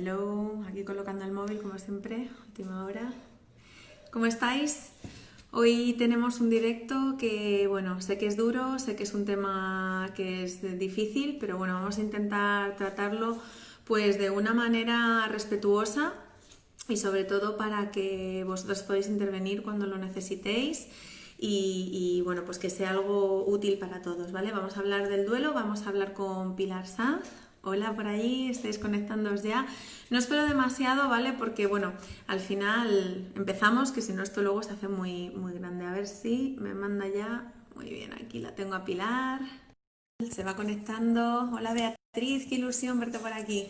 Hello, aquí colocando el móvil como siempre, última hora. ¿Cómo estáis? Hoy tenemos un directo que, bueno, sé que es duro, sé que es un tema que es difícil, pero bueno, vamos a intentar tratarlo pues de una manera respetuosa y sobre todo para que vosotros podáis intervenir cuando lo necesitéis bueno, pues que sea algo útil para todos, ¿vale? Vamos a hablar del duelo, vamos a hablar con Pilar Sanz. Hola por ahí, estáis conectándoos ya. No espero demasiado, ¿vale? Porque, bueno, al final empezamos, que si no esto luego se hace muy, muy grande. A ver si me manda ya. Muy bien, aquí la tengo a Pilar. Se va conectando. Hola Beatriz, qué ilusión verte por aquí.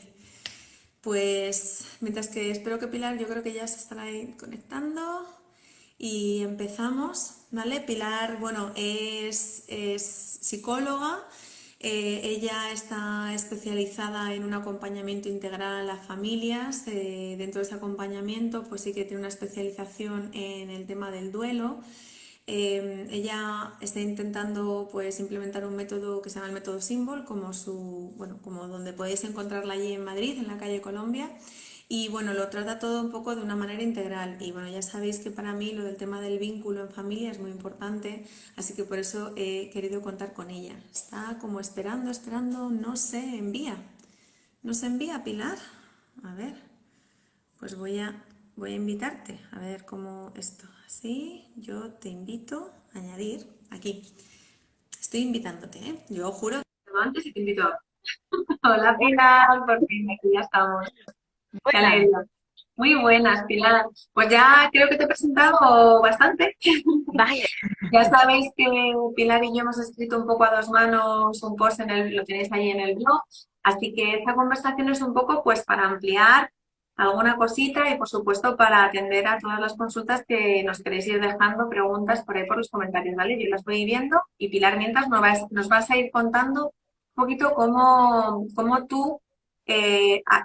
Pues mientras que espero que Pilar, yo creo que ya se estará ahí conectando y empezamos, ¿vale? Pilar, bueno, es psicóloga, ella está especializada en un acompañamiento integral a las familias, dentro de ese acompañamiento pues sí que tiene una especialización en el tema del duelo. Ella está intentando pues implementar un método que se llama el método Symbol, como donde podéis encontrarla allí en Madrid, en la calle Colombia. Y bueno, lo trata todo un poco de una manera integral. Y bueno, ya sabéis que para mí lo del tema del vínculo en familia es muy importante, así que por eso he querido contar con ella. Está como esperando, no se envía. ¿No se envía, Pilar? A ver, pues voy a invitarte, a ver cómo esto. Así, yo te invito a añadir aquí. Estoy invitándote, ¿eh? Yo juro que te lo antes y te invito ahora. Hola Pilar, por fin aquí ya estamos. Qué Buenas. alegría. Muy buenas, Pilar. Pues ya creo que te he presentado bastante. Vale, Ya sabéis que Pilar y yo hemos escrito un poco a dos manos un post lo tenéis ahí en el blog. Así que esta conversación es un poco pues para ampliar alguna cosita y por supuesto para atender a todas las consultas que nos queréis ir dejando preguntas por ahí por los comentarios, ¿vale? Yo las voy viendo y Pilar mientras nos vas a ir contando un poquito cómo tú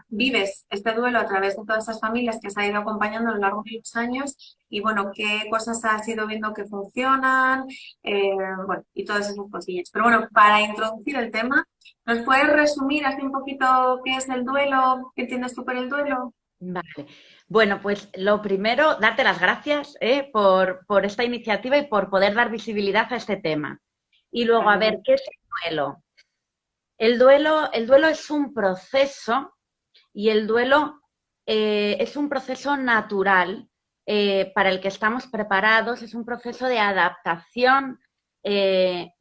vives este duelo a través de todas esas familias que se ha ido acompañando a lo largo de los años y bueno, qué cosas has ido viendo que funcionan, eh, bueno, y todas esas cosillas. Pero bueno, para introducir el tema, ¿nos puedes resumir así un poquito qué es el duelo? ¿Qué entiendes tú por el duelo? vale. Bueno, pues lo primero, darte las gracias por esta iniciativa y por poder dar visibilidad a este tema. Y luego, a ver, Vale. ¿qué es el duelo? El duelo es un proceso y el duelo es un proceso natural para el que estamos preparados, es un proceso de adaptación eh,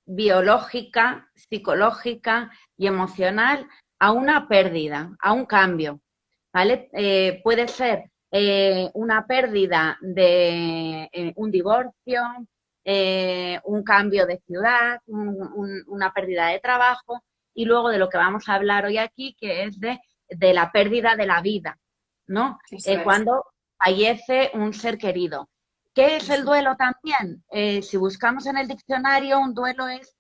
biológica, psicológica y emocional a una pérdida, a un cambio, ¿vale? Puede ser una pérdida de un divorcio, un cambio de ciudad, una pérdida de trabajo y luego de lo que vamos a hablar hoy aquí, que es de la pérdida de la vida, ¿no? Eso es. Cuando fallece un ser querido. ¿Qué es el Eso. duelo también? Si buscamos en el diccionario, un duelo es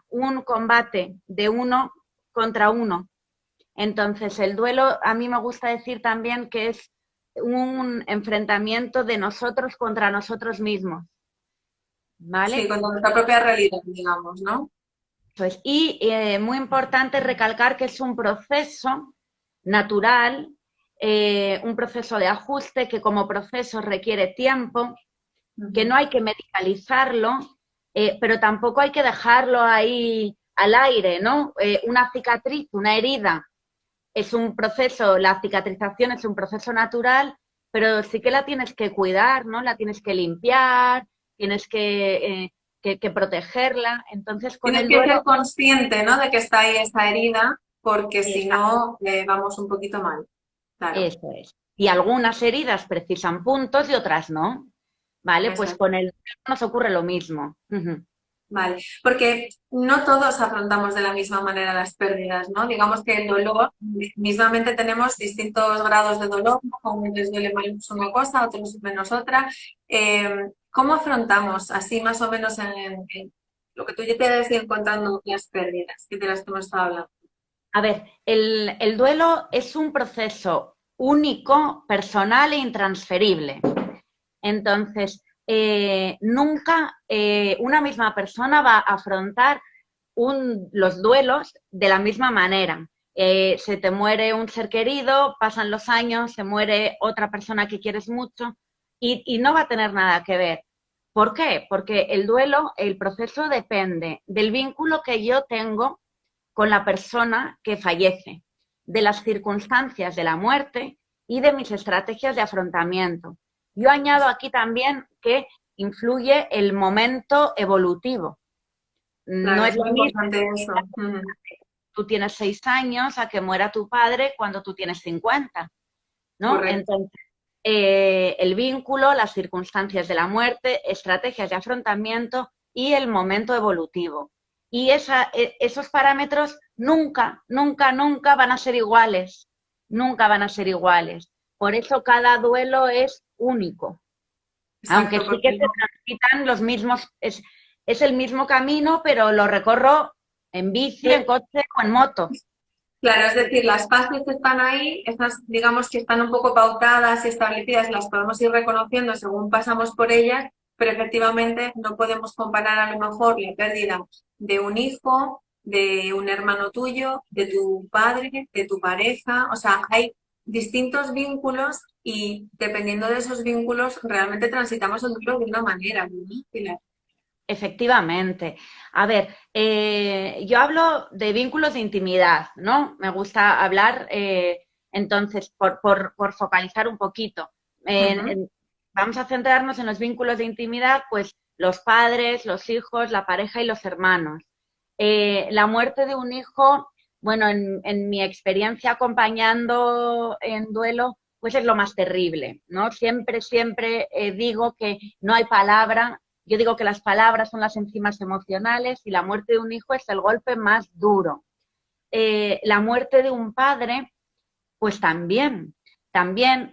un combate de uno contra uno. Entonces, el duelo a mí me gusta decir también que es un enfrentamiento de nosotros contra nosotros mismos, Sí, ¿vale? con nuestra propia realidad, digamos, ¿no? Pues, y muy importante recalcar que es un proceso natural, un proceso de ajuste que como proceso requiere tiempo, que no Ujú. hay que medicalizarlo, pero tampoco hay que dejarlo ahí al aire, ¿no? Una cicatriz, una herida, es un proceso, la cicatrización es un proceso natural, pero sí que la tienes que cuidar, ¿no? La tienes que limpiar, tienes que protegerla. Entonces, con Tienes el que ser duelo, consciente, ¿no? De que está ahí esa herida, porque si esa- no, vamos un poquito mal. Claro, eso es. Y algunas heridas precisan puntos y otras no, ¿vale? eso Pues es. con el duelo nos ocurre lo mismo. Ujú. Vale, porque no todos afrontamos de la misma manera las pérdidas, ¿no? Digamos que el dolor, mismamente tenemos distintos grados de dolor, ¿no? A unos les duele más una cosa, a otros menos otra. ¿Cómo afrontamos así más o menos en lo que tú ya te has ido encontrando las pérdidas de las que hemos estado hablando? A ver, el duelo es un proceso único, personal e intransferible. Entonces, nunca una misma persona va a afrontar los duelos de la misma manera. Se te muere un ser querido, pasan los años, se muere otra persona que quieres mucho y no va a tener nada que ver. ¿Por qué? Porque el duelo, el proceso depende del vínculo que yo tengo con la persona que fallece, de las circunstancias de la muerte y de mis estrategias de afrontamiento. Yo añado aquí también que influye el momento evolutivo. Claro, No es es lo muy mismo importante eso. tú tienes 6 años a que muera tu padre cuando tú tienes 50, ¿no? Correcto. Entonces, el vínculo, las circunstancias de la muerte, estrategias de afrontamiento y el momento evolutivo. Y esos parámetros nunca, nunca, nunca van a ser iguales. Nunca van a ser iguales. Por eso cada duelo es único. Aunque Exacto, sí que porque se transitan los mismos, es el mismo camino, pero lo recorro en bici, en coche o en moto. claro, es decir, las fases están ahí, esas digamos que están un poco pautadas y establecidas, las podemos ir reconociendo según pasamos por ellas, pero efectivamente no podemos comparar a lo mejor la pérdida de un hijo, de un hermano tuyo, de tu padre, de tu pareja, o sea, hay distintos vínculos y dependiendo de esos vínculos realmente transitamos el duelo de una manera, ¿no, Pilar? Efectivamente. A ver, yo hablo de vínculos de intimidad, ¿no? Me gusta hablar, entonces, por focalizar un poquito. Ujú. Vamos a centrarnos en los vínculos de intimidad, pues los padres, los hijos, la pareja y los hermanos. La muerte de un hijo, bueno, en mi experiencia acompañando en duelo, pues es lo más terrible, ¿no? Siempre, siempre digo que no hay palabra. Yo digo que las palabras son las enzimas emocionales y la muerte de un hijo es el golpe más duro. La muerte de un padre, pues también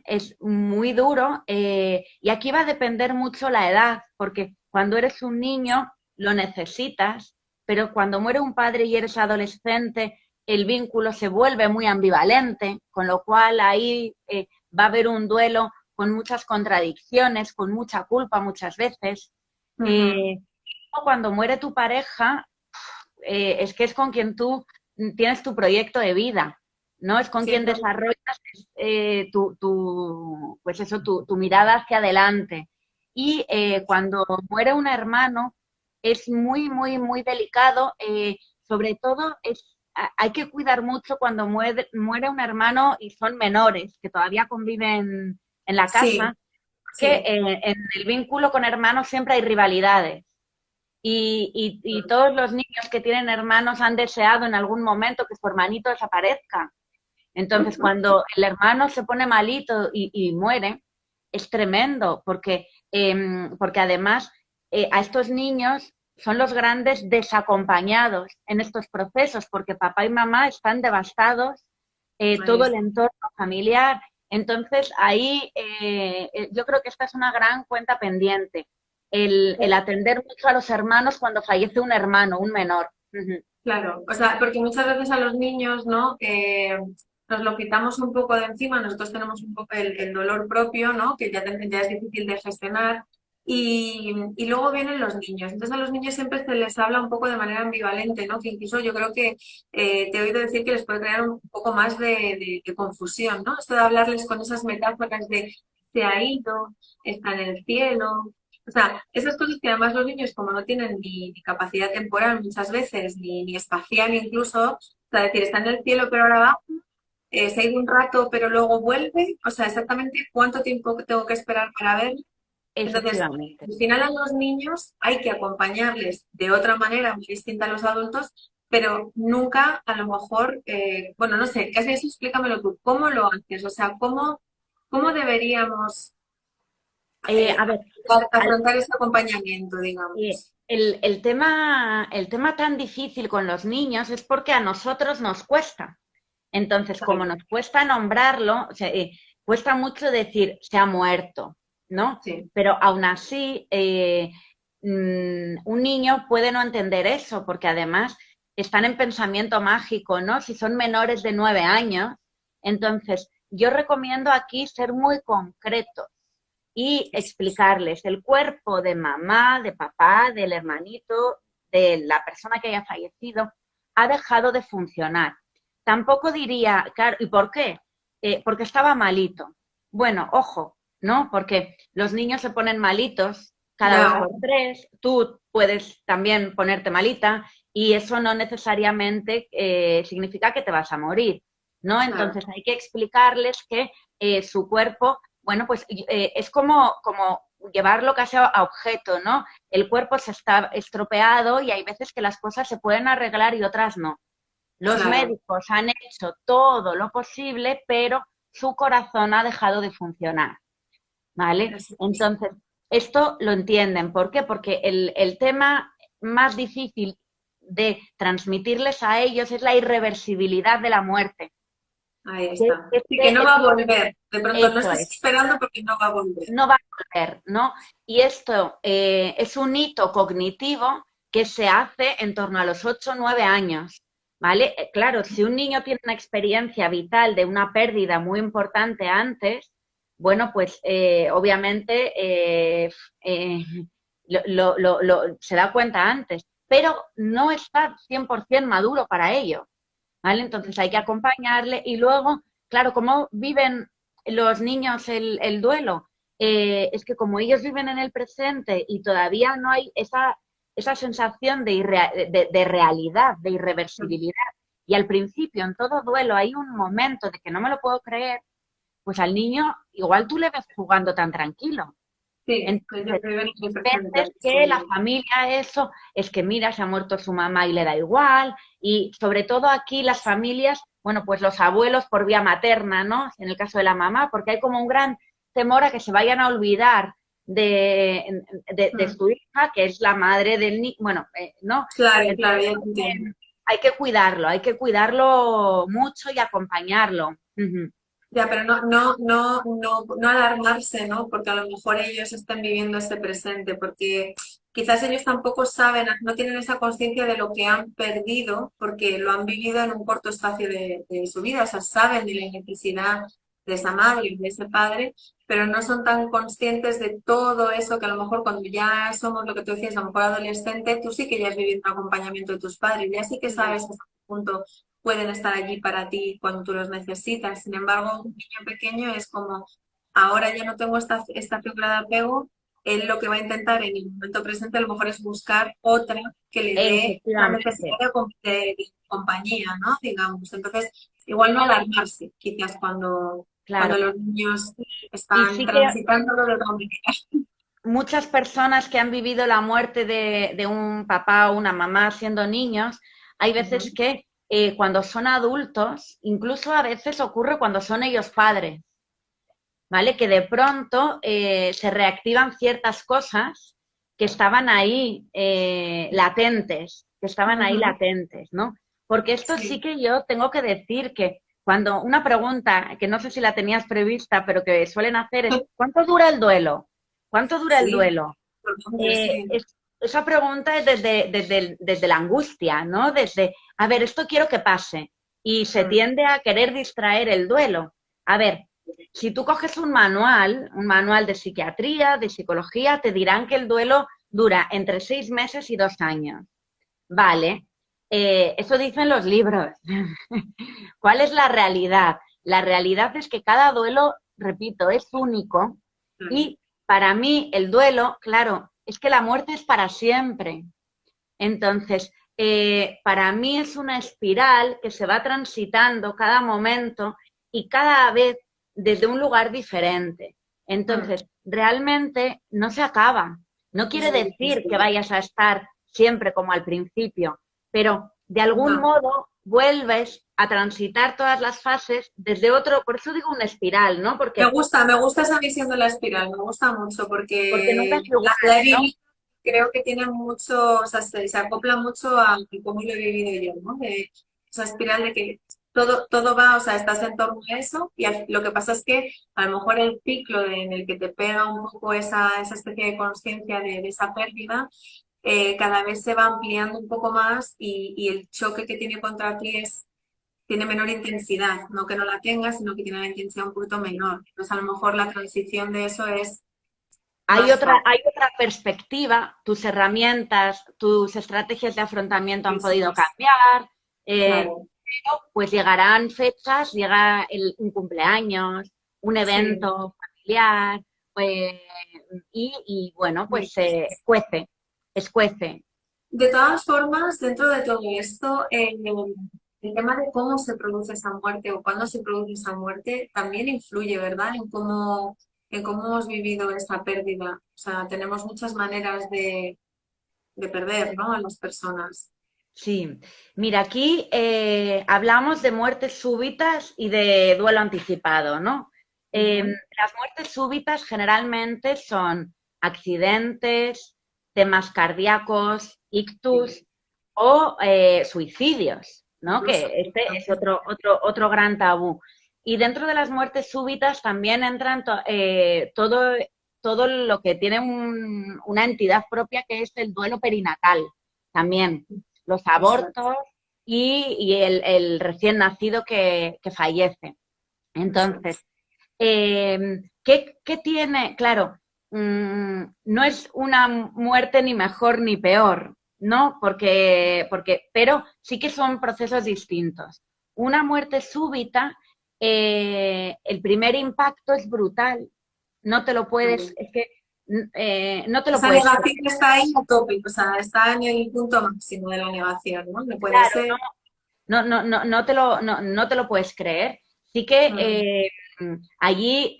es muy duro y aquí va a depender mucho la edad, porque cuando eres un niño lo necesitas, pero cuando muere un padre y eres adolescente, el vínculo se vuelve muy ambivalente, con lo cual ahí va a haber un duelo con muchas contradicciones, con mucha culpa muchas veces. Ujú. Eh, Cuando muere tu pareja, es que es con quien tú tienes tu proyecto de vida, ¿no? Es con Sí, quien desarrollas pues eso, tu mirada hacia adelante. Y cuando muere un hermano, es muy, muy, muy delicado. Sobre todo, hay que cuidar mucho cuando muere un hermano y son menores, que todavía conviven en la sí, casa, que sí. en el vínculo con hermanos siempre hay rivalidades. Y todos los niños que tienen hermanos han deseado en algún momento que su hermanito desaparezca. Entonces, Ujú. cuando el hermano se pone malito y muere, es tremendo, porque además a estos niños son los grandes desacompañados en estos procesos, porque papá y mamá están devastados, Ahí todo el está. entorno familiar. Entonces, ahí yo creo que esta es una gran cuenta pendiente, el atender mucho a los hermanos cuando fallece un hermano, un menor. Ujú. Claro, o sea, porque muchas veces a los niños, ¿no? Nos lo quitamos un poco de encima, nosotros tenemos un poco el dolor propio, ¿no? Que ya es difícil de gestionar. Y luego vienen los niños. Entonces a los niños siempre se les habla un poco de manera ambivalente, ¿no? Que incluso yo creo que te he oído decir que les puede crear un poco más de confusión, ¿no? Esto de hablarles con esas metáforas de se ha ido, está en el cielo. O sea, esas cosas que además los niños, como no tienen ni capacidad temporal muchas veces, ni espacial incluso, o sea, decir, está en el cielo pero ahora va, se ha ido un rato pero luego vuelve, o sea, exactamente cuánto tiempo tengo que esperar para ver. Entonces, Efectivamente. al final a los niños hay que acompañarles de otra manera muy distinta a los adultos, pero nunca a lo mejor, bueno, no sé, casi eso explícamelo tú, ¿cómo lo haces? O sea, ¿cómo deberíamos A ver, al, afrontar ese acompañamiento, digamos? el tema tan difícil con los niños es porque a nosotros nos cuesta. Entonces, como Claro, nos cuesta nombrarlo, o sea, cuesta mucho decir se ha muerto, ¿no? sí. Pero aún así, un niño puede no entender eso, porque además están en pensamiento mágico, ¿no? Si son menores de 9 años. Entonces, yo recomiendo aquí ser muy concretos y explicarles el cuerpo de mamá, de papá, del hermanito, de la persona que haya fallecido, ha dejado de funcionar. tampoco diría, claro, ¿y por qué? Porque estaba malito. Bueno, ojo, ¿no? Porque los niños se ponen malitos cada dos Ya, por tres, tú puedes también ponerte malita y eso no necesariamente significa que te vas a morir, ¿no? claro, Entonces hay que explicarles que su cuerpo, bueno, pues es como llevarlo casi a objeto, ¿no? El cuerpo se está estropeado y hay veces que las cosas se pueden arreglar y otras no. Los claro. médicos han hecho todo lo posible, pero su corazón ha dejado de funcionar, ¿vale? Eso es. Entonces, esto lo entienden. ¿Por qué? Porque el tema más difícil de transmitirles a ellos es la irreversibilidad de la muerte. Ahí Que está. Y que no este va es a volver. De pronto no eso estés es, esperando porque no va a volver. no va a volver, ¿no? Y esto es un hito cognitivo que se hace en torno a los 8 o 9 años, ¿vale? Claro, si un niño tiene una experiencia vital de una pérdida muy importante antes, bueno, pues obviamente se da cuenta antes, pero no está 100% maduro para ello, ¿vale? Entonces hay que acompañarle y luego, claro, ¿cómo viven los niños el duelo? Es que como ellos viven en el presente y todavía no hay esa sensación de realidad, de irreversibilidad, y al principio en todo duelo hay un momento de que no me lo puedo creer, pues al niño igual tú le ves jugando tan tranquilo. Sí, ellos Entonces, viven en el hay presente. veces que la familia eso, es que mira, se ha muerto su mamá y le da igual, y sobre todo aquí las familias, bueno, pues los abuelos por vía materna, ¿no? En el caso de la mamá, porque hay como un gran temor a que se vayan a olvidar de Mm. su hija, que es la madre del niño, bueno, ¿no? Claro, claro, Entonces ya te entiendo. hay que cuidarlo mucho y acompañarlo. Ujú. Ya, pero no alarmarse, ¿no? Porque a lo mejor ellos están viviendo ese presente, porque quizás ellos tampoco saben, no tienen esa conciencia de lo que han perdido, porque lo han vivido en un corto espacio de su vida, o sea, saben de la necesidad de esa madre, de ese padre, pero no son tan conscientes de todo eso que a lo mejor cuando ya somos lo que tú decías, a lo mejor adolescente, tú sí que ya has vivido un acompañamiento de tus padres, ya sí que sabes hasta qué punto pueden estar allí para ti cuando tú los necesitas. Sin embargo, un niño pequeño es como, ahora ya no tengo esta figura de apego, él lo que va a intentar en el momento presente a lo mejor es buscar otra que le dé la necesidad Efectivamente, de compañía, ¿no? Digamos. Entonces, igual no alarmarse, quizás cuando claro. los niños Y están sí que transitándolo de otra manera. muchas personas que han vivido la muerte de un papá o una mamá siendo niños, hay veces Ujú. que cuando son adultos, incluso a veces ocurre cuando son ellos padres, ¿vale? Que de pronto se reactivan ciertas cosas que estaban ahí Ujú. latentes, ¿no? Porque esto sí Sí, que yo tengo que decir que cuando una pregunta, que no sé si la tenías prevista, pero que suelen hacer es, ¿cuánto dura el duelo? ¿Cuánto dura el sí, duelo? totalmente, sí. Esa pregunta es desde la angustia, ¿no? Desde, a ver, esto quiero que pase. Y se Mm. tiende a querer distraer el duelo. A ver, si tú coges un manual de psiquiatría, de psicología, te dirán que el duelo dura entre 6 meses y 2 años. Vale, eso dicen los libros. ¿Cuál es la realidad? La realidad es que cada duelo, repito, es único Mm. y para mí el duelo, claro, es que la muerte es para siempre. Entonces, para mí es una espiral que se va transitando cada momento y cada vez desde un lugar diferente. Mm. Entonces, realmente no se acaba. No quiere Eso dices decir que tú. vayas a estar siempre como al principio, pero de algún No. modo vuelves a transitar todas las fases desde otro, por eso digo una espiral, ¿no? Me gusta esa visión de la espiral, me gusta mucho Porque nunca porque es igual, la he ¿no? vivido, creo que tiene mucho, o sea, se acopla mucho a cómo lo he vivido yo, ¿no? De esa espiral de que todo va, o sea, estás en torno a eso y lo que pasa es que a lo mejor el ciclo en el que te pega un poco esa especie de conciencia de esa pérdida, cada vez se va ampliando un poco más y el choque que tiene contra ti tiene menor intensidad, no que no la tenga, sino que tiene la intensidad un poquito menor. Entonces, a lo mejor la transición de eso es más fácil. Hay otra perspectiva, tus herramientas, tus estrategias de afrontamiento Sí, han sí, podido cambiar, eh, claro. pues llegarán fechas, llega un cumpleaños, un Sí. evento familiar, pues, y bueno, pues se escuece. De todas formas, dentro de todo esto, el tema de cómo se produce esa muerte o cuándo se produce esa muerte también influye, ¿verdad? En cómo hemos vivido esa pérdida. O sea, tenemos muchas maneras de perder, ¿no? A las personas. Sí, mira, aquí hablamos de muertes súbitas y de duelo anticipado, ¿no? Ujú. Las muertes súbitas generalmente son accidentes, temas cardíacos, ictus Sí, o suicidios, ¿no? incluso. Que este es otro gran tabú. Y dentro de las muertes súbitas también entran todo lo que tiene una entidad propia, que es el duelo perinatal también, los Exacto, abortos y el recién nacido que fallece. eso es. Entonces, ¿qué tiene? Claro, no es una muerte ni mejor ni peor, ¿no? Pero sí que son procesos distintos. Una muerte súbita, el primer impacto es brutal. No te lo puedes, Vale. es que no te lo Esa puedes negación está ahí a tope, o sea, está en el punto máximo de la negación, ¿no? No puede creer. ser. No te lo puedes creer. Sí que Ujú. allí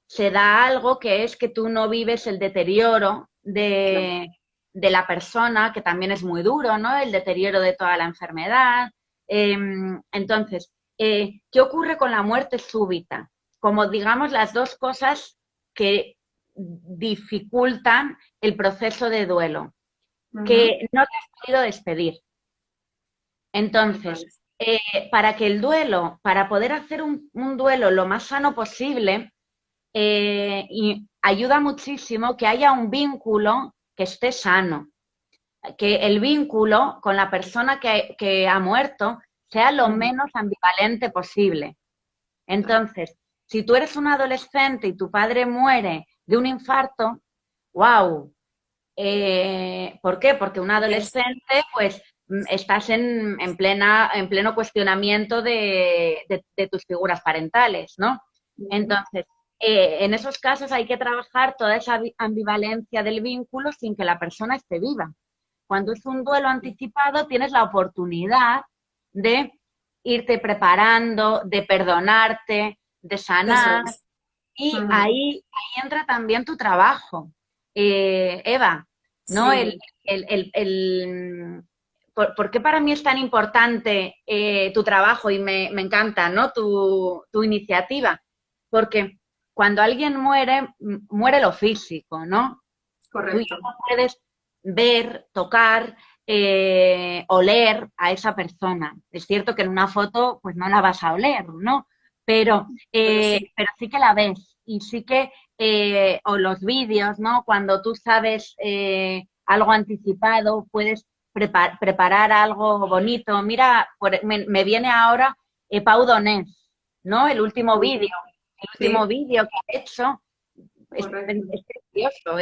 se da algo, que es que tú no vives el deterioro Claro. de la persona, que también es muy duro, ¿no? El deterioro de toda la enfermedad. Entonces, ¿qué ocurre con la muerte súbita? Como digamos las dos cosas que dificultan el proceso de duelo, Ujú. que no te has podido despedir. Entonces, Vale. para poder hacer un duelo lo más sano posible, y ayuda muchísimo que haya un vínculo que esté sano, que el vínculo con la persona que ha muerto sea lo Ujú. menos ambivalente posible. Claro. Entonces, si tú eres un adolescente y tu padre muere de un infarto, wow, ¿por qué? Porque un Es adolescente, pues, estás en pleno cuestionamiento de tus figuras parentales, ¿no? ujú. Entonces, en esos casos hay que trabajar toda esa ambivalencia del vínculo sin que la persona esté viva. Cuando es un duelo anticipado, tienes la oportunidad de irte preparando, de perdonarte, de Eso sanar, es. y Ujú. ahí entra también tu trabajo, Eva, ¿no? Sí, ¿Por qué para mí es tan importante tu trabajo y me encanta, ¿no? Tu iniciativa? Porque cuando alguien muere, muere lo físico, ¿no? Tú ya correcto. no puedes ver, tocar, oler a esa persona. Es cierto que en una foto pues no la vas a oler, ¿no? Pero sí. Pero sí que la ves y sí que, o los vídeos, ¿no? Cuando tú sabes algo anticipado, puedes preparar algo bonito. Mira, me viene ahora Pau Donés, ¿no? El último Sí, vídeo que ha hecho correcto. es precioso,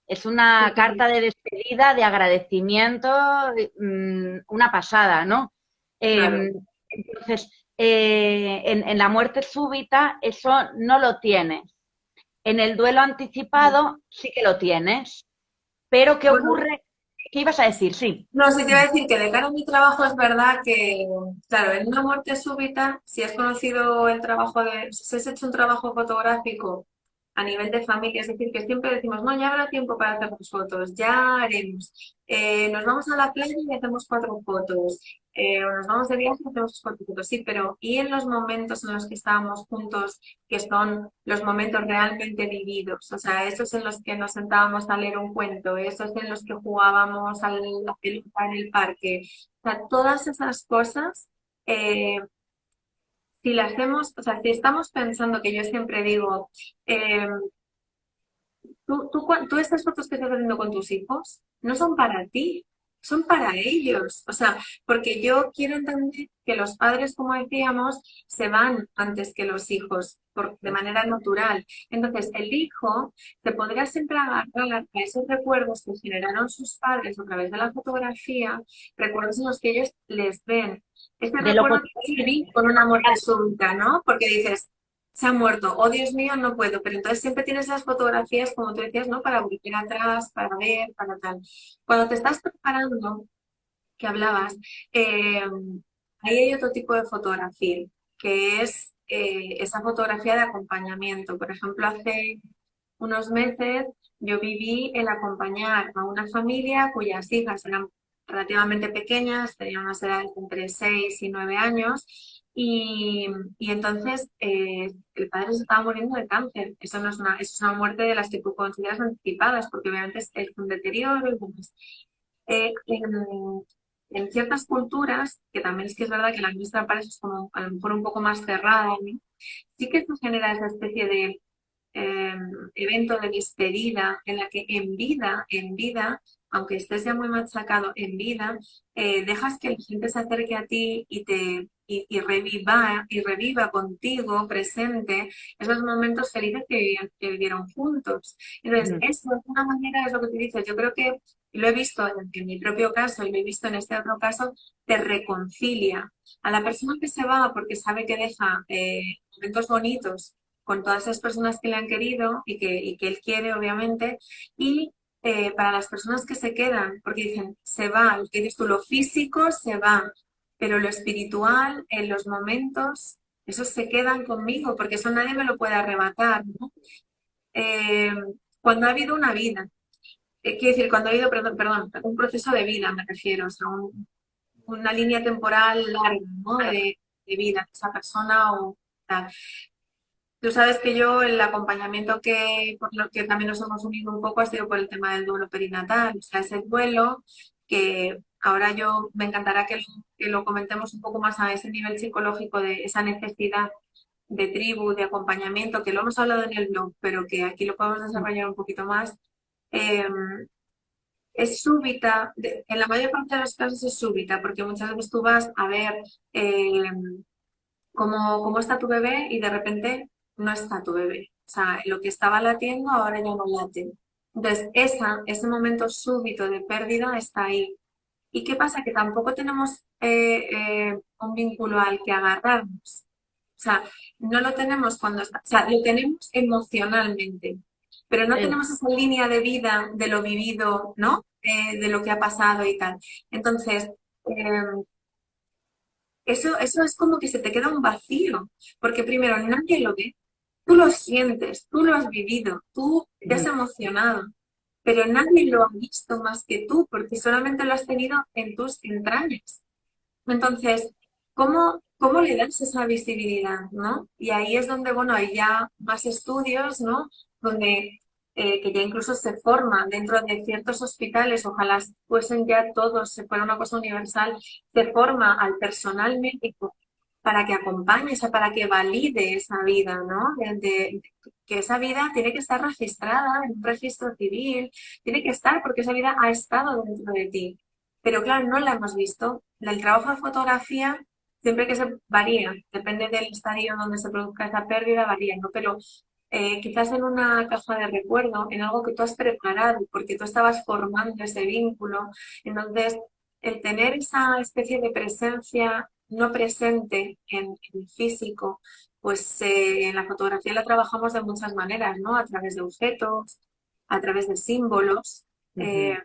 es una carta de despedida, de agradecimiento, una pasada, ¿no? Claro. Entonces, en la muerte súbita eso no lo tienes. En el duelo anticipado sí que lo tienes. Pero ¿qué Bueno, ocurre? ¿Qué ibas a decir? Sí. no, sí te iba a decir que de cara a mi trabajo es verdad que, claro, en una muerte súbita, si has conocido el trabajo si has hecho un trabajo fotográfico a nivel de familia, es decir, que siempre decimos, no, ya habrá tiempo para hacer las fotos, ya haremos. Nos vamos a la playa y hacemos 4 fotos. O nos vamos de viaje y hacemos 4 fotos. Sí, pero ¿y en los momentos en los que estábamos juntos, que son los momentos realmente vividos? O sea, esos en los que nos sentábamos a leer un cuento, esos en los que jugábamos a la pelota en el parque. O sea, todas esas cosas, eh, si las hacemos, o sea, si estamos pensando, que yo siempre digo, eh, tú estas fotos que estás haciendo con tus hijos no son para ti. son para ellos. O sea, porque yo quiero entender que los padres, como decíamos, se van antes que los hijos, de manera natural. Entonces, el hijo se podrá siempre agarrar a esos recuerdos que generaron sus padres a través de la fotografía, recuerdos en los que ellos les ven. Este De lo recuerdo que positivo. vi con una muerte súbita, ¿no? Porque dices, se ha muerto, oh Dios mío, no puedo. Pero entonces siempre tienes esas fotografías, como tú decías, ¿no? Para volver atrás, para ver, para tal. Cuando te estás preparando, que hablabas, ahí hay otro tipo de fotografía, que es esa fotografía de acompañamiento. Por ejemplo, hace unos meses yo viví el acompañar a una familia cuyas hijas eran relativamente pequeñas, tenían unas edades entre 6 y 9 años, y entonces el padre se estaba muriendo de cáncer. Eso no es una, eso es una muerte de las que tú consideras anticipadas, porque obviamente es un deterioro y demás. Eh, en, en ciertas culturas, que también es que es verdad que la nuestra para eso es como a lo mejor un poco más cerrada, ¿no? Sí que se genera esa especie de eh, evento de despedida en la que en vida, aunque estés ya muy machacado en vida, dejas que la gente se acerque a ti y reviva contigo presente esos momentos felices que vivieron juntos. Entonces, Mm. eso de alguna manera es lo que tú dices. Yo creo que lo he visto en mi propio caso y lo he visto en este otro caso, te reconcilia a la persona que se va porque sabe que deja momentos bonitos con todas esas personas que le han querido y que él quiere, obviamente, y para las personas que se quedan, porque dicen, se va, lo que dices tú, lo físico se va, pero lo espiritual, en los momentos, esos se quedan conmigo, porque eso nadie me lo puede arrebatar, ¿no? Eh, cuando ha habido una vida, quiero decir, cuando ha habido, perdón, un proceso de vida, me refiero, o sea, una línea temporal larga, ¿no? De vida de esa persona o tal. Tú sabes que yo el acompañamiento que por lo que también nos hemos unido un poco ha sido por el tema del duelo perinatal, o sea, ese duelo que ahora yo me encantará que lo comentemos un poco más a ese nivel psicológico de esa necesidad de tribu, de acompañamiento, que lo hemos hablado en el blog, pero que aquí lo podemos desarrollar un poquito más. Eh, es súbita, en la mayor parte de los casos es súbita, porque muchas veces tú vas a ver eh, cómo está tu bebé y de repente no está tu bebé. O sea, lo que estaba latiendo ahora ya no late. Entonces, ese momento súbito de pérdida está ahí. ¿Y qué pasa? Que tampoco tenemos un vínculo al que agarrarnos. O sea, no lo tenemos cuando está, o sea, lo tenemos emocionalmente, pero no Eh, tenemos esa línea de vida de lo vivido, ¿no? De lo que ha pasado y tal. Entonces, eh, eso es como que se te queda un vacío, porque primero nadie lo ve, tú lo sientes, tú lo has vivido, tú te has Ujú. emocionado, pero nadie lo ha visto más que tú, porque solamente lo has tenido en tus entrañas. Entonces, ¿cómo le das esa visibilidad, ¿no? Y ahí es donde, bueno, hay ya más estudios, ¿no? Donde que ya incluso se forman dentro de ciertos hospitales, ojalá fuesen ya todos, se fuera una cosa universal, se forma al personal médico para que acompañe, o sea, para que valide esa vida, ¿no? Que esa vida tiene que estar registrada en un registro civil, tiene que estar porque esa vida ha estado dentro de ti. Pero claro, no la hemos visto. El trabajo de fotografía, siempre que se varía, depende del estadio donde se produzca esa pérdida, varía, ¿no? Pero quizás en una caja de recuerdo, en algo que tú has preparado, porque tú estabas formando ese vínculo. Entonces, el tener esa especie de presencia no presente en el físico, pues en la fotografía la trabajamos de muchas maneras, ¿no? A través de objetos, a través de símbolos. Ujú. Eh,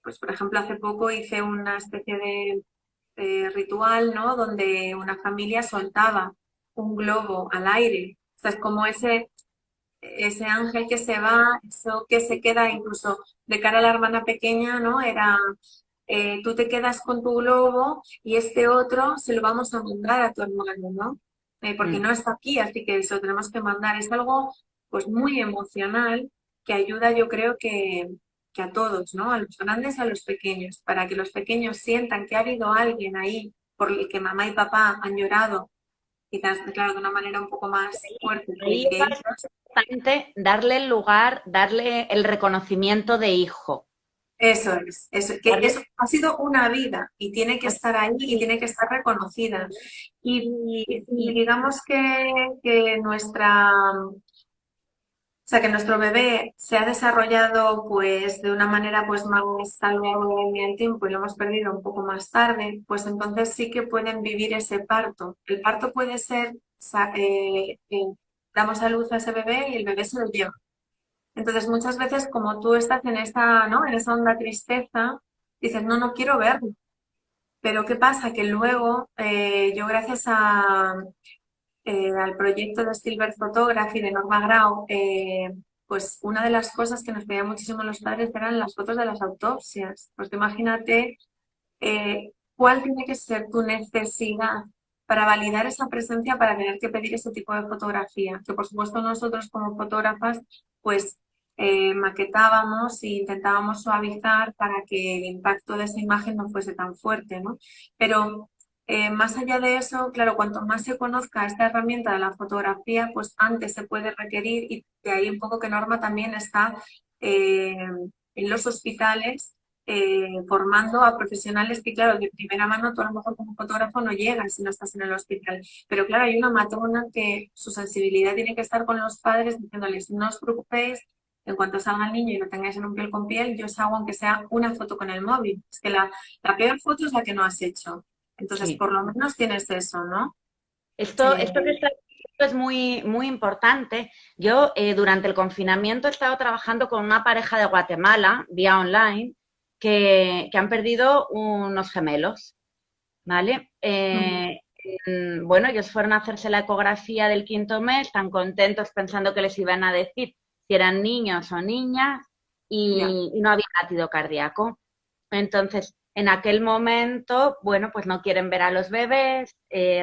pues, por ejemplo, hace poco hice una especie de ritual, ¿no? Donde una familia soltaba un globo al aire. O sea, es como ese ángel que se va, eso que se queda incluso de cara a la hermana pequeña, ¿no? Era, tú te quedas con tu globo y este otro se lo vamos a mandar a tu hermano, ¿no? Porque Mm. no está aquí, así que eso tenemos que mandar. Es algo, pues, muy emocional que ayuda, yo creo que a todos, ¿no? A los grandes y a los pequeños, para que los pequeños sientan que ha habido alguien ahí por el que mamá y papá han llorado, quizás, claro, de una manera un poco más fuerte Ahí que va ellos. importante darle el lugar, darle el reconocimiento de hijo. que ¿vale? eso ha sido una vida y tiene que estar ahí y tiene que estar reconocida. Y digamos que o sea, que nuestro bebé se ha desarrollado pues de una manera pues más saludable en el tiempo y lo hemos perdido un poco más tarde, pues entonces sí que pueden vivir ese parto. El parto puede ser, damos a luz a ese bebé y el bebé se lo lleva. Entonces muchas veces como tú estás en esa, ¿no? En esa honda tristeza, dices, no, no quiero verlo. Pero ¿qué pasa? Que luego yo gracias al proyecto de Silver Photography de Norma Grau, pues una de las cosas que nos pedían muchísimo los padres eran las fotos de las autopsias. Pues tú imagínate cuál tiene que ser tu necesidad para validar esa presencia, para tener que pedir ese tipo de fotografía. Que por supuesto nosotros como fotógrafas, pues maquetábamos e intentábamos suavizar para que el impacto de esa imagen no fuese tan fuerte, ¿no? Pero más allá de eso, claro, cuanto más se conozca esta herramienta de la fotografía, pues antes se puede requerir y de ahí un poco que Norma también está eh, en los hospitales formando a profesionales que, claro, de primera mano tú a lo mejor como fotógrafo no llegas si no estás en el hospital. Pero claro, hay una matrona que su sensibilidad tiene que estar con los padres diciéndoles, no os preocupéis, en cuanto salga el niño y lo tengáis en un piel con piel, yo os hago aunque sea una foto con el móvil. Es que la peor foto es la que no has hecho. Entonces, Sí. por lo menos tienes eso, ¿no? Esto que estás diciendo es muy, muy importante. Yo durante el confinamiento he estado trabajando con una pareja de Guatemala, vía online, que han perdido unos gemelos, ¿vale? Bueno, ellos fueron a hacerse la ecografía del quinto mes, tan contentos pensando que les iban a decir si eran niños o niñas Ya. y no había latido cardíaco. Entonces, en aquel momento, bueno, pues no quieren ver a los bebés,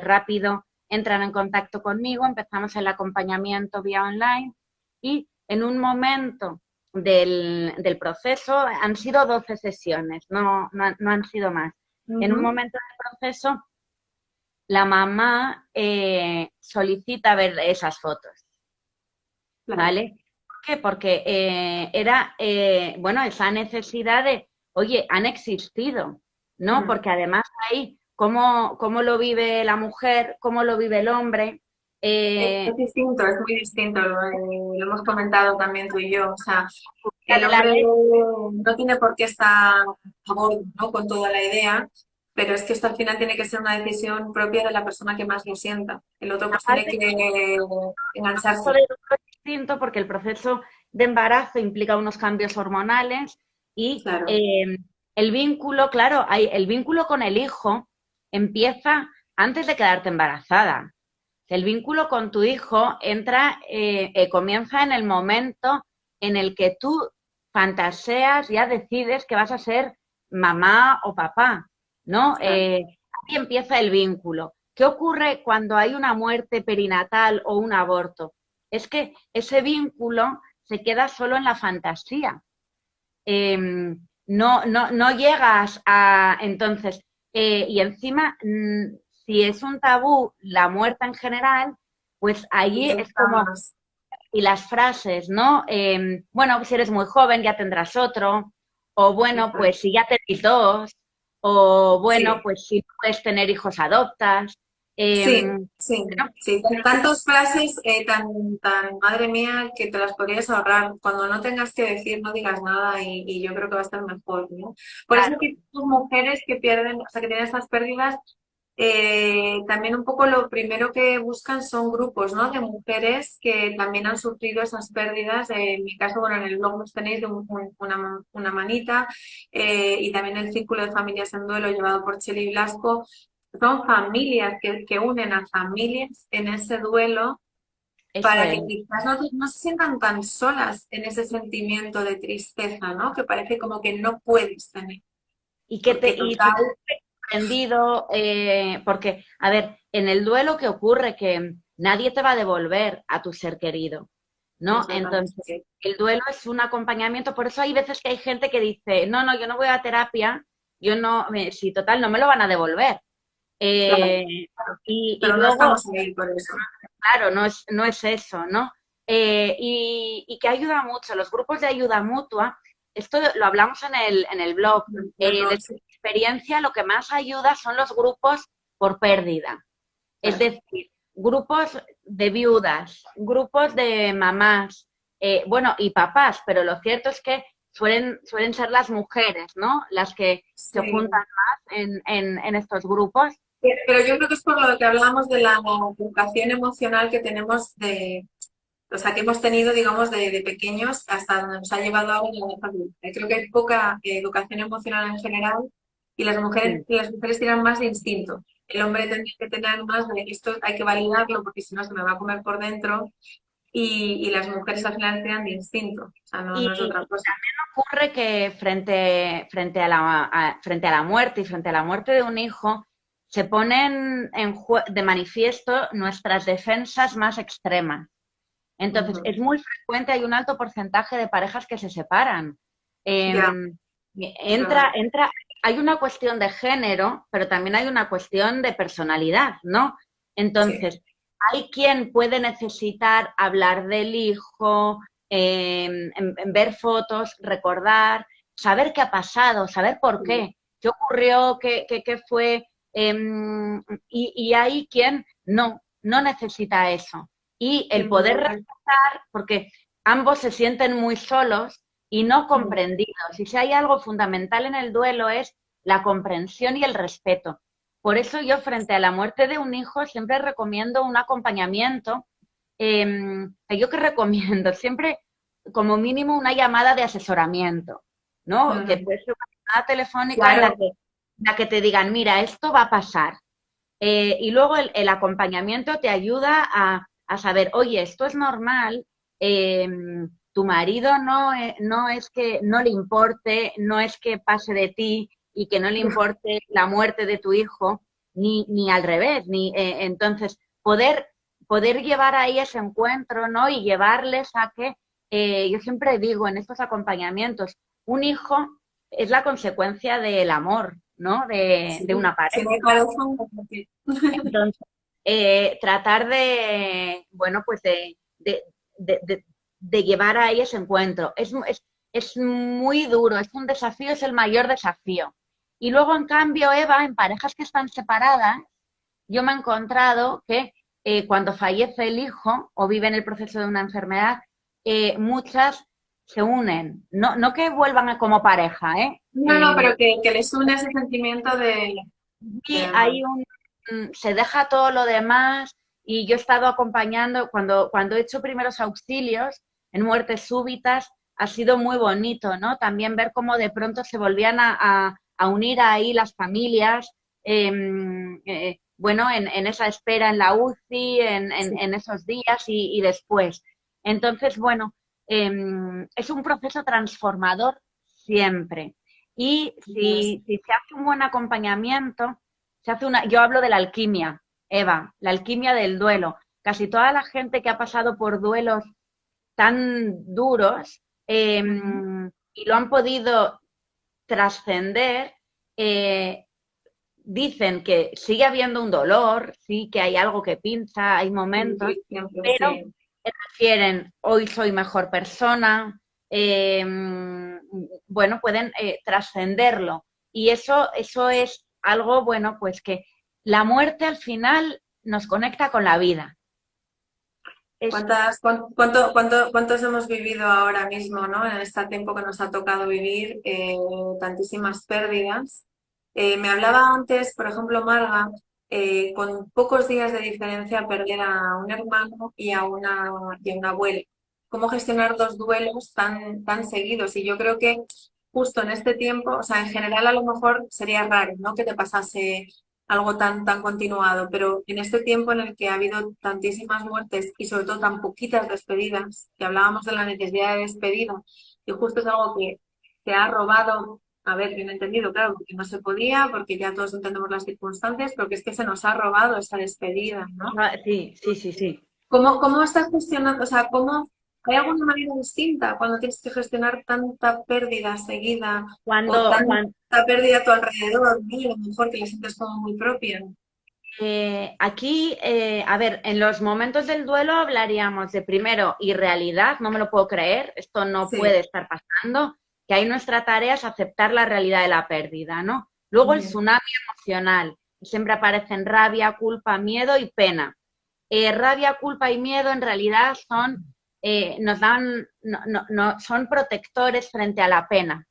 rápido entran en contacto conmigo, empezamos el acompañamiento vía online y en un momento del proceso han sido 12 sesiones, no han sido más. En un Ujú. momento del proceso, la mamá solicita ver esas fotos, Claro. ¿vale? ¿Por qué? Porque era, bueno, esa necesidad de, oye, han existido, ¿no? Mm. Porque además ahí, cómo lo vive la mujer, cómo lo vive el hombre. Es distinto, es muy distinto, lo hemos comentado también tú y yo. O sea, el De la hombre ley, no tiene por qué estar a bordo, ¿no? Con toda la idea, pero es que esto al final tiene que ser una decisión propia de la persona que más lo sienta. El otro pues tiene aparte, que proceso engancharse. de duelo es distinto porque el proceso de embarazo implica unos cambios hormonales y Claro, el vínculo, claro, el vínculo con el hijo empieza antes de quedarte embarazada. El vínculo con tu hijo comienza en el momento en el que tú fantaseas, ya decides que vas a ser mamá o papá, ¿no? claro. Ahí empieza el vínculo. ¿Qué ocurre cuando hay una muerte perinatal o un aborto? Es que ese vínculo se queda solo en la fantasía. No llegas a, entonces, y encima, si es un tabú la muerte en general, pues allí es Afecta como, más. y las frases, ¿no? Bueno, si eres muy joven ya tendrás otro, o bueno, pues si ya tenéis dos, o bueno, Sí. pues si no puedes tener hijos adoptas. Sí, ¿No? sí, sí. Tantas frases madre mía, que te las podrías ahorrar. Cuando no tengas que decir, no digas nada y yo creo que va a estar mejor, ¿no? Por eso Claro, que las mujeres que pierden, o sea, que tienen estas pérdidas, también un poco lo primero que buscan son grupos, ¿no? De mujeres que también han sufrido esas pérdidas. En mi caso, bueno, en el blog nos tenéis de una manita y también el Círculo de Familias en Duelo llevado por Cheli Blasco. Son familias que unen a familias en ese duelo eso para es. que quizás no se sientan tan solas en ese sentimiento de tristeza, ¿no? Que parece como que no puedes tener, porque Y total, entendido, porque, a ver, en el duelo que ocurre que nadie te va a devolver a tu ser querido, ¿no? eso también Entonces, sí. el duelo es un acompañamiento, por eso hay veces que hay gente que dice, no, no, yo no voy a terapia, yo no, si total, no me lo van a devolver. Claro, Eh, claro. y Pero no luego, estamos ahí por eso. claro, no es eso, ¿no? Y que ayuda mucho, los grupos de ayuda mutua esto lo hablamos en el blog, desde mi experiencia lo que más ayuda son los grupos por pérdida. Es decir, grupos de viudas, grupos de mamás, bueno, y papás, pero lo cierto es que suelen ser las mujeres, ¿no? Las que se juntan más en estos grupos. Pero yo creo que es por lo que hablábamos de la educación emocional que tenemos o sea, que hemos tenido, digamos, de pequeños hasta donde nos ha llevado ahora la edad adulta. Creo que hay poca educación emocional en general y las mujeres tienen más de instinto. El hombre tendría que tener más de esto, hay que validarlo porque si no se me va a comer por dentro y las mujeres al final tienen de instinto. O sea, no, Y no es otra cosa. también ocurre que frente a la muerte y frente a la muerte de un hijo, se ponen de manifiesto nuestras defensas más extremas. Entonces, es muy frecuente, hay un alto porcentaje de parejas que se separan. Ya, Entra, hay una cuestión de género, pero también hay una cuestión de personalidad, ¿no? sí. Entonces, hay quien puede necesitar hablar del hijo, ver fotos, recordar, saber qué ha pasado, saber por qué ocurrió, qué fue, y hay quien no necesita eso. Y el poder respetar, porque ambos se sienten muy solos y no comprendidos. Y si hay algo fundamental en el duelo es la comprensión y el respeto. Por eso yo frente a la muerte de un hijo siempre recomiendo un acompañamiento. Yo que recomiendo siempre como mínimo una llamada de asesoramiento, ¿no? Que puede ser una llamada telefónica en la que te digan, mira, esto va a pasar. Y luego el acompañamiento te ayuda a saber, oye, esto es normal, tu marido no es que no le importe, no es que pase de ti y que no le importe la muerte de tu hijo, ni al revés. Entonces, poder llevar ahí ese encuentro, ¿no? Y llevarles a que, yo siempre digo en estos acompañamientos, un hijo es la consecuencia del amor, ¿no? De una pareja. Entonces, tratar de, bueno, pues de llevar ahí ese encuentro. Es muy duro, es un desafío, es el mayor desafío. Y luego, en cambio, Eva, en parejas que están separadas, yo me he encontrado que cuando fallece el hijo o vive en el proceso de una enfermedad, muchas se unen. No que vuelvan como pareja, ¿eh? No, pero que les une ese sentimiento de Y amor. hay se deja todo lo demás y yo he estado acompañando, cuando he hecho primeros auxilios en muertes súbitas, ha sido muy bonito, ¿no? También ver cómo de pronto se volvían a unir ahí las familias, bueno, en esa espera en la UCI, en esos días y después. Entonces, bueno, es un proceso transformador siempre. Y si se hace un buen acompañamiento, yo hablo de la alquimia, Eva, la alquimia del duelo. Casi toda la gente que ha pasado por duelos tan duros y lo han podido trascender, dicen que sigue habiendo un dolor, sí que hay algo que pincha, hay momentos, pero refieren, hoy soy mejor persona, bueno, pueden trascenderlo. Y eso es algo, bueno, pues que la muerte al final nos conecta con la vida. ¿Cuántos hemos vivido ahora mismo, ¿no? En este tiempo que nos ha tocado vivir tantísimas pérdidas. Me hablaba antes, por ejemplo, Marga, con pocos días de diferencia perder a un hermano y a una abuela. ¿Cómo gestionar dos duelos tan seguidos? Y yo creo que justo en este tiempo, o sea, en general a lo mejor sería raro, ¿no? Que te pasase algo tan continuado, pero en este tiempo en el que ha habido tantísimas muertes y sobre todo tan poquitas despedidas, que hablábamos de la necesidad de despedida, y justo es algo que se ha robado, a ver, bien entendido, claro, porque no se podía, porque ya todos entendemos las circunstancias, pero que es que se nos ha robado esa despedida, ¿no? Sí, sí, sí, sí. ¿Cómo estás gestionando? O sea, ¿hay alguna manera distinta cuando tienes que gestionar tanta pérdida seguida o tanta pérdida a tu alrededor, ¿no? Y a lo mejor que la sientes como muy propia. Aquí, a ver, en los momentos del duelo hablaríamos de primero irrealidad, no me lo puedo creer, esto no Sí, puede estar pasando. que ahí nuestra tarea es aceptar la realidad de la pérdida, ¿no? Luego el Bien. tsunami emocional, siempre aparecen rabia, culpa, miedo y pena. Rabia, culpa y miedo en realidad nos dan, son protectores frente a la pena,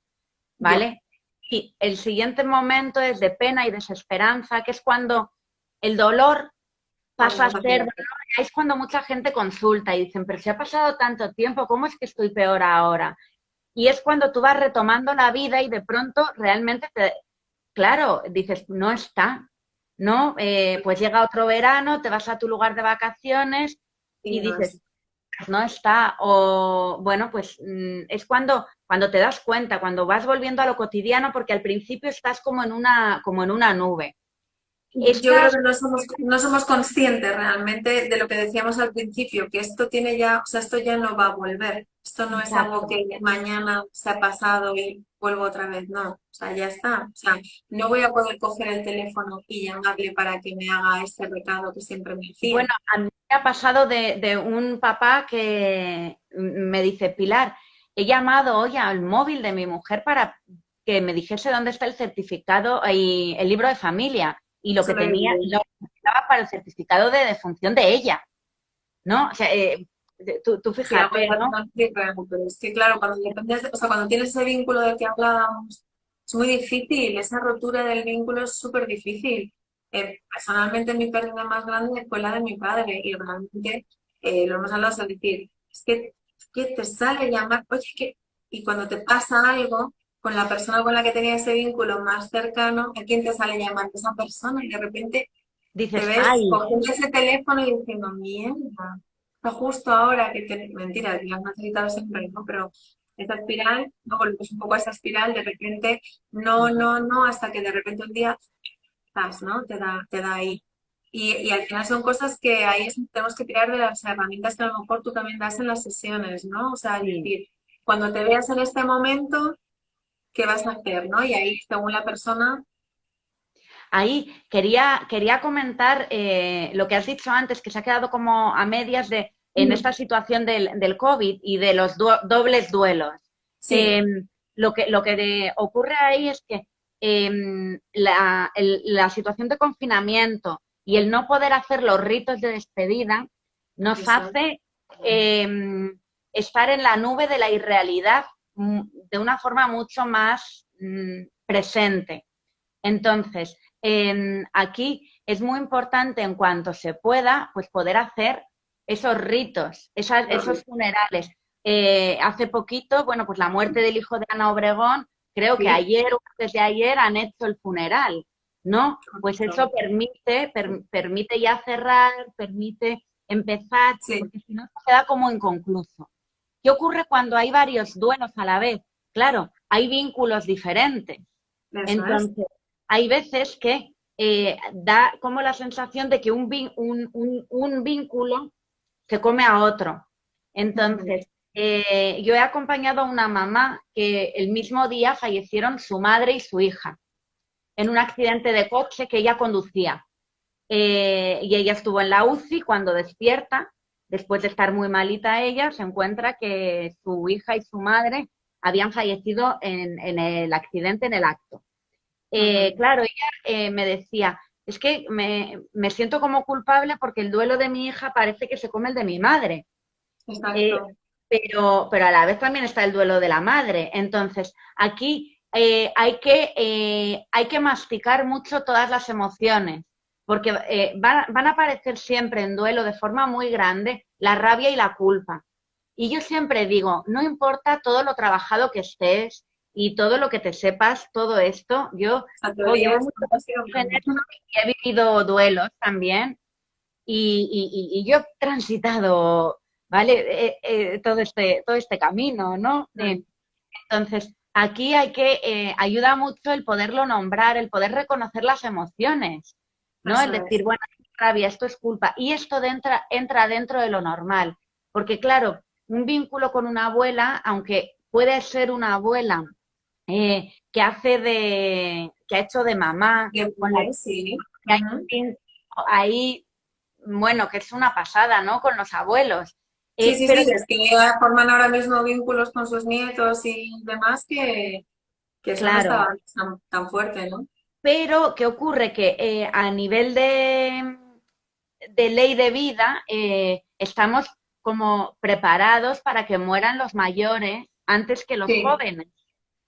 Ya. ¿vale? Y el siguiente momento es de pena y desesperanza, que es cuando el dolor pasa a Cuando ser dolor. Es cuando mucha gente consulta y dicen, pero si ha pasado tanto tiempo, ¿cómo es que estoy peor ahora? Y es cuando tú vas retomando la vida y de pronto realmente claro, dices, no está, ¿no? Pues llega otro verano, te vas a tu lugar de vacaciones y y no dices, es- no está. O bueno, pues es cuando te das cuenta, cuando vas volviendo a lo cotidiano, porque al principio estás como en una nube. Yo creo Estas, que no somos conscientes realmente de lo que decíamos al principio, que esto tiene ya, o sea, esto ya no va a volver. Esto no es algo exacto. que mañana se ha pasado y vuelvo otra vez, no. O sea, ya está. O sea, no voy a poder coger el teléfono y llamarle para que me haga este recado que siempre me hacía. Bueno, a mí me ha pasado de un papá que me dice, Pilar, he llamado hoy al móvil de mi mujer para que me dijese dónde está el certificado y el libro de familia y lo que tenía, Sobrevive. lo necesitaba para el certificado de defunción de ella, ¿no? O sea, tú Sí, algo fíjate, ¿no? importante, pero es que claro, cuando dependes o sea, cuando tienes ese vínculo del que hablábamos, es muy difícil, esa rotura del vínculo es súper difícil. Personalmente mi pérdida más grande fue la de mi padre y realmente lo hemos hablado, es decir, es que te sale llamar, oye, que, y cuando te pasa algo con la persona con la que tenía ese vínculo más cercano, ¿a quién te sale llamando? Esa persona y de repente te Dices, ves ay, cogiendo ese teléfono y diciendo, mierda, está justo ahora que mentira, que lo has necesitado siempre, ¿no? Pero esa espiral, no volvemos un poco a esa espiral, de repente, no, no, no, hasta que de repente un día estás, ¿no? Te da ahí. Y al final son cosas que ahí tenemos que tirar de las herramientas que a lo mejor tú también das en las sesiones, ¿no? O sea, es sí. decir, cuando te veas en este momento, ¿qué vas a hacer, no? Y ahí, según la persona, Ahí quería comentar lo que has dicho antes, que se ha quedado como a medias en esta situación del COVID y de los dobles duelos. Eh, sí, lo que ocurre ahí es que la situación de confinamiento y el no poder hacer los ritos de despedida nos eso es. hace estar en la nube de la irrealidad de una forma mucho más presente. Entonces, aquí es muy importante en cuanto se pueda, pues poder hacer esos ritos, esos funerales. Hace poquito, bueno, pues la muerte del hijo de Ana Obregón, creo que Sí, ayer o antes de ayer han hecho el funeral, ¿no? Pues correcto. eso permite ya cerrar, permite empezar, Sí, porque si no se queda como inconcluso. ¿Qué ocurre cuando hay varios duelos a la vez? Claro, hay vínculos diferentes. eso es. Entonces, hay veces que da como la sensación de que un vínculo se come a otro. Ujú. Entonces, yo he acompañado a una mamá que el mismo día fallecieron su madre y su hija en un accidente de coche que ella conducía. Y ella estuvo en la UCI cuando despierta, después de estar muy malita ella, se encuentra que su hija y su madre habían fallecido en el accidente, en el acto. Ujú. Claro, ella me decía, es que me siento como culpable porque el duelo de mi hija parece que se come el de mi madre, eh, Exacto. pero a la vez también está el duelo de la madre. Entonces, aquí hay que masticar mucho todas las emociones, porque van a aparecer siempre en duelo de forma muy grande la rabia y la culpa. Y yo siempre digo, no importa todo lo trabajado que estés y todo lo que te sepas, todo esto, yo La teoría llevo es muchos fantástica. años en esto y he vivido duelos también y yo he transitado, ¿vale? Todo este camino, ¿no? Entonces, aquí ayuda mucho el poderlo nombrar, el poder reconocer las emociones, ¿no? El Eso decir, es. bueno, esto es rabia, esto es culpa, y esto entra dentro de lo normal. Porque, claro, un vínculo con una abuela, aunque puede ser una abuela que ha hecho de mamá, Bien, con la sí. que hay Ujú. un vínculo ahí, bueno, que es una pasada, ¿no? Con los abuelos. Sí, sí, Pero, sí, es que forman ahora mismo vínculos con sus nietos y demás que eso no claro, estaba tan fuerte, ¿no? pero ¿qué ocurre? Que a nivel de ley de vida estamos como preparados para que mueran los mayores antes que los Sí, jóvenes.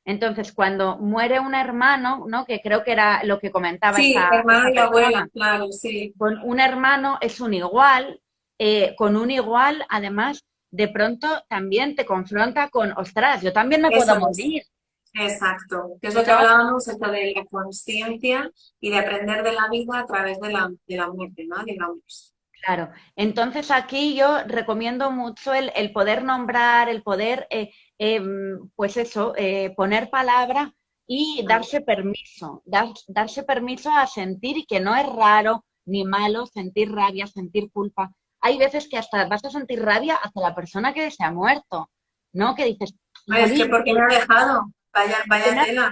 Entonces, cuando muere un hermano, ¿no? Que creo que era lo que comentaba sí, hermano esta y abuela, persona, claro, sí. con un hermano es un igual, con un igual, además, de pronto también te confronta con, ostras, yo también me Eso puedo es, morir, exacto. Que es lo que ¿no? hablábamos, esto de la consciencia y de aprender de la vida a través de la muerte, ¿no? Digamos. Claro. Entonces aquí yo recomiendo mucho el poder nombrar, el poder, pues eso, poner palabra y Claro. darse permiso, darse permiso a sentir y que no es raro ni malo sentir rabia, sentir culpa. Hay veces que hasta vas a sentir rabia hacia la persona que se ha muerto, ¿no? Que dices, No, es que jolín, porque me ha dejado, vaya, que vaya me tela.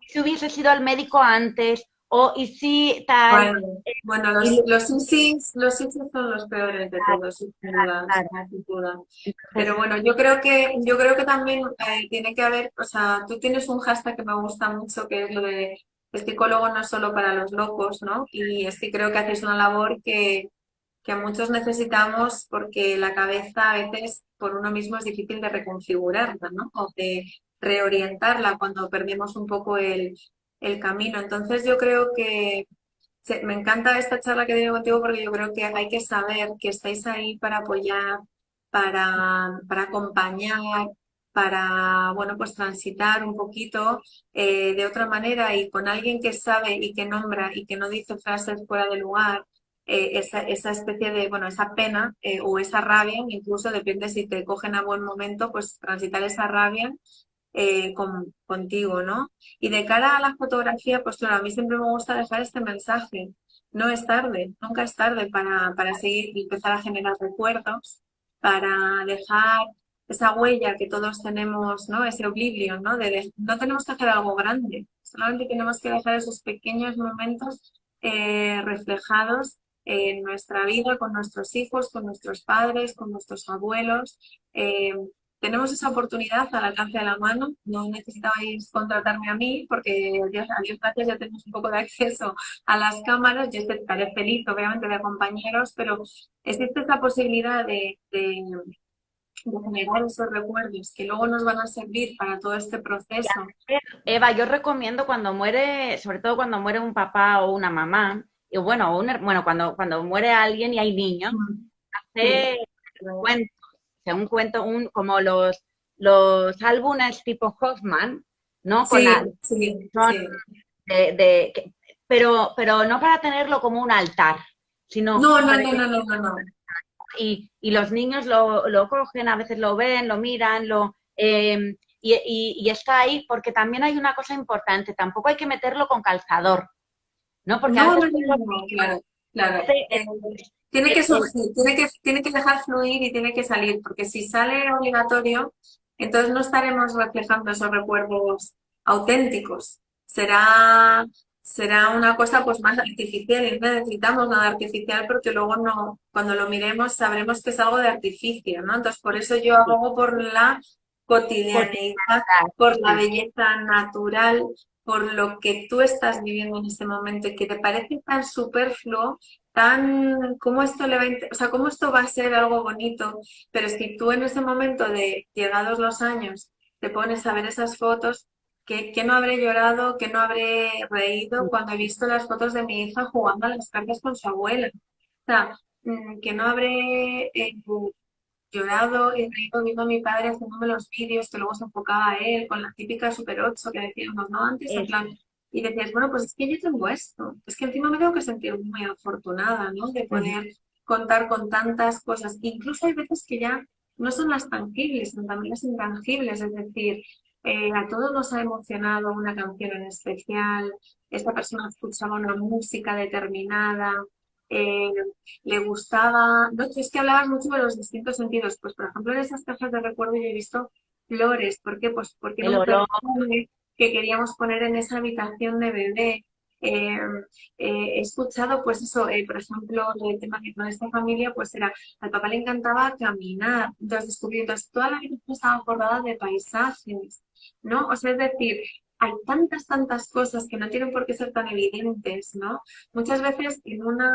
si hubiese sido al médico antes, o y si tal, Bueno, bueno, y los ISIS son los peores de todos, sin duda, claro. sin duda. Pero Entonces, bueno, yo creo que también tiene que haber, o sea, tú tienes un hashtag que me gusta mucho, que es lo de el psicólogo no es solo para los locos, ¿no? Y es que creo que haces una labor que muchos necesitamos porque la cabeza a veces por uno mismo es difícil de reconfigurarla, ¿no? O de reorientarla cuando perdemos un poco el camino. Entonces yo creo que me encanta esta charla que tengo contigo porque yo creo que hay que saber que estáis ahí para apoyar, para acompañar, para, bueno, pues transitar un poquito de otra manera y con alguien que sabe y que nombra y que no dice frases fuera de lugar, esa especie de, bueno, esa pena o esa rabia, incluso depende si te cogen a buen momento, pues transitar esa rabia contigo, ¿no? Y de cara a la fotografía, pues claro, a mí siempre me gusta dejar este mensaje. No es tarde, nunca es tarde para seguir y empezar a generar recuerdos, para dejar esa huella que todos tenemos, ¿no? Ese oblivion, ¿no? No tenemos que hacer algo grande, solamente tenemos que dejar esos pequeños momentos reflejados en nuestra vida, con nuestros hijos, con nuestros padres, con nuestros abuelos. Tenemos esa oportunidad al alcance de la mano. No necesitabais contratarme a mí porque, a Dios gracias, ya tenemos un poco de acceso a las cámaras. Yo estaré feliz, obviamente, de compañeros, pero existe esa posibilidad de generar esos recuerdos que luego nos van a servir para todo este y proceso. Eva, yo recomiendo cuando muere, sobre todo cuando muere un papá o una mamá, y bueno, bueno, cuando muere alguien y hay niños, Mm. Sí, hacer cuentos, o sea, un cuento, como los álbumes tipo Hoffman, ¿no? sí, sí, Son sí. de, de- que- pero no para tenerlo como un altar, sino No, no, para no, que no, no, no, no. y los niños lo cogen, a veces lo ven, lo miran, y está ahí porque también hay una cosa importante, tampoco hay que meterlo con calzador, ¿no? Porque a No, veces no, no, con los no, no, niños, claro, claro. Tiene que el- el- surgir, tiene que dejar fluir y tiene que salir, porque si sale obligatorio, entonces no estaremos reflejando esos recuerdos auténticos. Será una cosa pues más artificial y no necesitamos nada artificial porque luego no, cuando lo miremos sabremos que es algo de artificio, ¿no? Entonces por eso yo abogo por la cotidianeidad, cotidianidad, por la sí, belleza natural, por lo que tú estás viviendo en este momento y que te parece tan superfluo, tan, cómo esto le va a, o sea, cómo esto va a ser algo bonito, pero si tú en ese momento de llegados los años te pones a ver esas fotos, que no habré llorado, que no habré reído cuando he visto las fotos de mi hija jugando a las cartas con su abuela? O sea, que no habré llorado y reído viendo a mi padre haciéndome los vídeos que luego se enfocaba a él con la típica Super 8 que decíamos, ¿no? Antes, en plan, eso. y decías, bueno, pues es que yo tengo esto, es que encima me tengo que sentir muy afortunada, ¿no? De Ujú. poder contar con tantas cosas. Incluso hay veces que ya no son las tangibles, sino también las intangibles, es decir, a todos nos ha emocionado una canción en especial, esta persona escuchaba una música determinada, eh, le gustaba, no, es que hablabas mucho de los distintos sentidos, pues por ejemplo en esas cajas de recuerdo yo he visto flores, ¿por qué? Pues porque era El un olor, perfume que queríamos poner en esa habitación de bebé, eh, he escuchado, pues eso, por ejemplo, el tema que con esta familia, pues era, al papá le encantaba caminar, entonces descubrí, entonces toda la vida estaba acordada de paisajes, ¿no? O sea, es decir, hay tantas cosas que no tienen por qué ser tan evidentes, ¿no? Muchas veces en una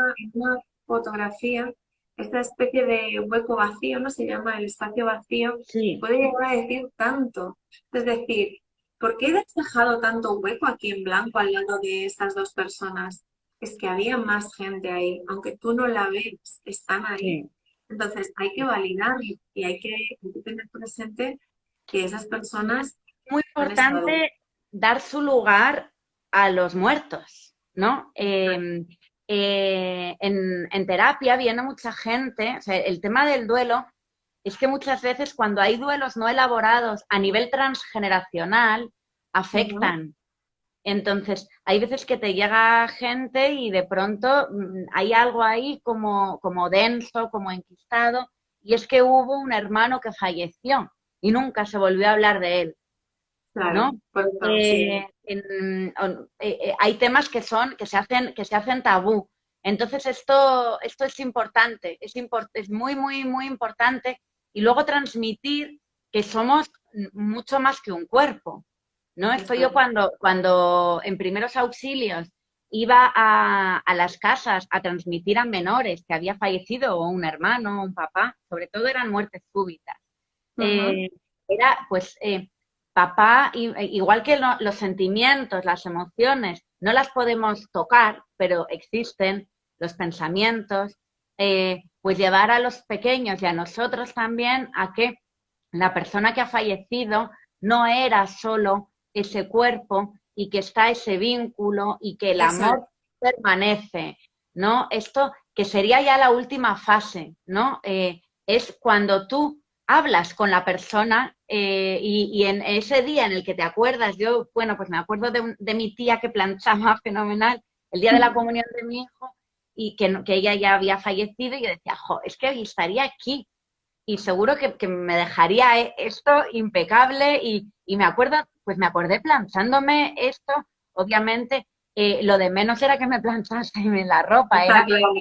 fotografía, esta especie de hueco vacío, ¿no? Se llama el espacio vacío, Sí, puede llegar a decir tanto. Es decir, ¿por qué he dejado tanto hueco aquí en blanco al lado de estas dos personas? Es que había más gente ahí, aunque tú no la ves, están ahí. sí. Entonces hay que validarlo y hay que tener presente que esas personas Muy han estado. importante dar su lugar a los muertos, ¿no? En terapia viene mucha gente, o sea, el tema del duelo es que muchas veces cuando hay duelos no elaborados a nivel transgeneracional, Ujú. afectan. Entonces, hay veces que te llega gente y de pronto hay algo ahí como denso, como enquistado, y es que hubo un hermano que falleció y nunca se volvió a hablar de él, Claro, ¿no? por eso, sí, Hay temas que se hacen tabú. Entonces, esto es importante, es muy importante. Y luego transmitir que somos mucho más que un cuerpo, ¿no? Esto eso yo es. cuando en primeros auxilios iba a las casas a transmitir a menores que había fallecido o un hermano o un papá, sobre todo eran muertes súbitas. Ujú. Eh, Era pues papá, igual que los sentimientos, las emociones, no las podemos tocar, pero existen los pensamientos, pues llevar a los pequeños y a nosotros también a que la persona que ha fallecido no era solo ese cuerpo y que está ese vínculo y que el Eso es. amor permanece, ¿no? Esto que sería ya la última fase, ¿no? Es cuando tú hablas con la persona y en ese día en el que te acuerdas, yo, bueno, pues me acuerdo de mi tía que planchaba fenomenal el día de la comunión de mi hijo y que ella ya había fallecido y yo decía, jo, es que estaría aquí y seguro que me dejaría esto impecable y me acuerdo, pues me acordé planchándome esto, obviamente lo de menos era que me planchase la ropa, Está era, claro.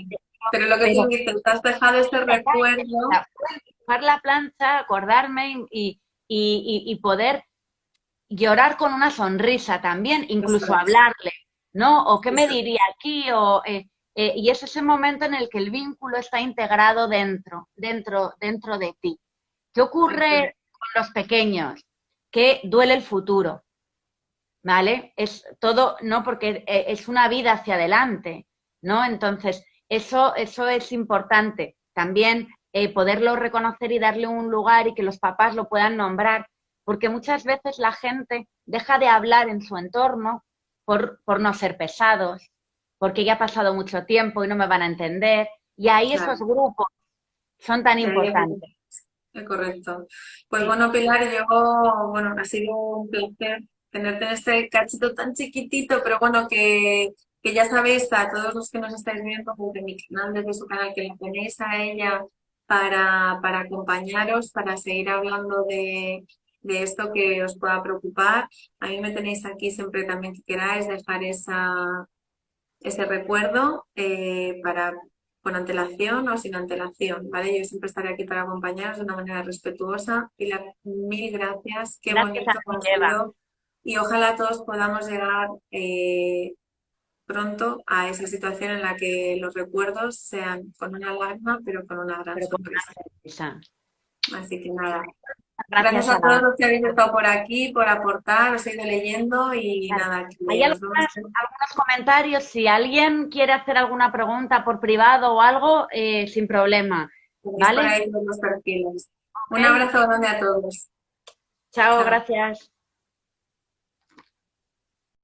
Pero lo que tú pero dices, te has dejado ese recuerdo. dibujar la plancha, acordarme y poder llorar con una sonrisa también, Eso incluso es. hablarle, ¿no? O qué me Eso diría es. aquí, y es ese momento en el que el vínculo está integrado dentro de ti. ¿Qué Eso es. ocurre con los pequeños? Que duele el futuro, ¿vale? Es todo, ¿no? Porque es una vida hacia adelante, ¿no? Entonces, eso es importante. También poderlo reconocer y darle un lugar y que los papás lo puedan nombrar, porque muchas veces la gente deja de hablar en su entorno por no ser pesados, porque ya ha pasado mucho tiempo y no me van a entender. Y ahí esos Claro. grupos son tan Y ahí importantes. correcto. Pues Sí. bueno, Pilar, bueno, ha sido un placer tenerte en este cachito tan chiquitito, pero bueno, que ya sabéis, a todos los que nos estáis viendo, desde mi canal, desde su canal, que la tenéis a ella para acompañaros, para seguir hablando de esto que os pueda preocupar. A mí me tenéis aquí siempre también que queráis dejar ese recuerdo para con antelación o sin antelación, ¿vale? Yo siempre estaré aquí para acompañaros de una manera respetuosa. Pilar, mil gracias, qué Gracias a bonito ti, ha Eva. sido y ojalá todos podamos llegar pronto a esa situación en la que los recuerdos sean con una lágrima, pero con una gran Pero con sonrisa. una sonrisa. Así que nada, gracias Gracias a a todos los que habéis estado por aquí, por aportar, os he ido leyendo y Vale. nada, Hay que nos vemos. algunos comentarios. Si alguien quiere hacer alguna pregunta por privado o algo, sin problema. Tenéis por ¿Vale? ahí los perfiles. Un Ok. abrazo grande a todos. Chao, Chao. gracias.